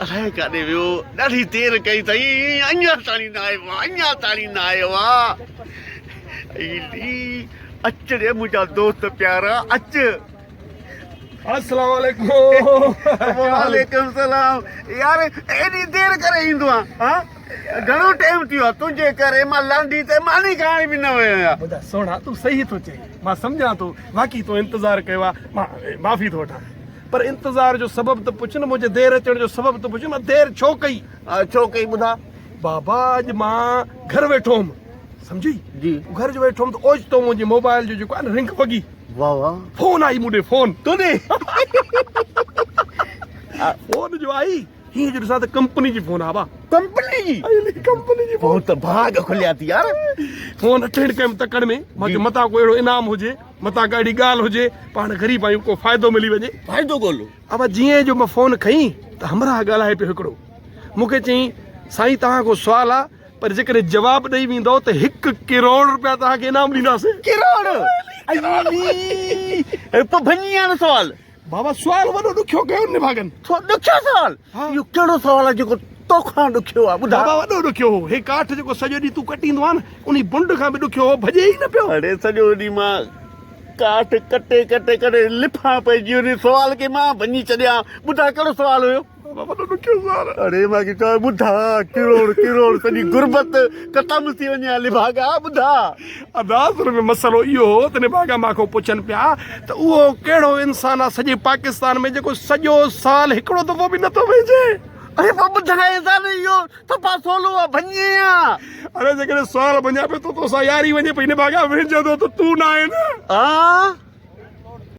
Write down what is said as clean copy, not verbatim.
अलाए काॾे वियो ॾाढी देरि कई अथई अञा ताणी न आयो आहे अच रे मुंहिंजा दोस्त प्यारा अच अस्सलाम वालेकुम। वालेकुम सलाम यार एॾी देरि करे ईंदो आहे घणो टाइम थियो आहे तुंहिंजे करे मां लांडी ते मानी खाइण बि न वियो आहियां ॿुधा सोना तूं सही थो चई मां सम्झां थो बाक़ी तो इंतज़ारु कयो आहे मां माफ़ी थो वठां पर इंतज़ार जो सबबु त पुछ न मुंहिंजे देरि अचण जो सबबु त पुछ मां देरि छो कई छो कई ॿुधा बाबा अॼु मां घर वेठो हुउमि सम्झी जी घर जो वेठो हुउमि त ओचितो मुंहिंजे मोबाइल जो जेको आहे न रिंग वॻी वाह वाह फोन आई मूंॾे फोन तुंहिंजे फोन जो आई हीअं जो ॾिसां त कंपनी जी फोन आहे कंपनी जी कंपनी जी बहुत भाग खुलिया थी यार फोन अटेंड कयुमि तकड़ में मां चयो मतां को अहिड़ो इनाम हुजे मतां का अहिड़ी ॻाल्हि हुजे पाण ग़रीब आहियूं को फ़ाइदो मिली वञे फ़ाइदो ॻोल्हो अब जीअं जो मां फोन खईं त हमरा ॻाल्हाए पियो हिकिड़ो मूंखे चयईं साईं तव्हां को सुवालु आहे पर जेकॾहिं जवाबु ॾेई वेंदो त 1 करोड़ रुपया तव्हांखे इनाम ॾींदासीं करोड़ पोइ भञी आहे न सुवाल बाबा सुवाल वॾो ॾुखियो कयो निभागन ॾुखियो सुवाल इहो कहिड़ो सुवाल आहे जेको तोखां ॾुखियो आहे ॿुधा बाबा वॾो ॾुखियो हो हे काठ जेको सॼो ॾींहुं तूं कटींदो आहे न उन बुंड खां बि ॾुखियो हो भॼे ई न पियो अड़े सॼो ॾींहुं मां काठ कटे कटे करे लिफां पइजी उन सुवाल खे मां भञी छॾियां ॿुधा कहिड़ो सुवाल हुयो बाबा वॾो ॾुखियो सुवाल अरे मां चयो ॿुधा करोड़ सॼी गुरबत ख़तम थी वञे लिभागा ॿुधा अदासर में मसलो इहो हो त निभागा मांखो पुछनि पिया त उहो कहिड़ो इंसान आहे सॼे पाकिस्तान में जेको सॼो साल हिकिड़ो दफ़ो बि नथो वेझे अरे पोइ ॿुधाए इहो सफ़ा सोलो आहे भञे आहे अरे जेकॾहिं सुवाल वञा पियो तो तोसां यारी वञे पई निभागा वेझंदो त तूं न आहे न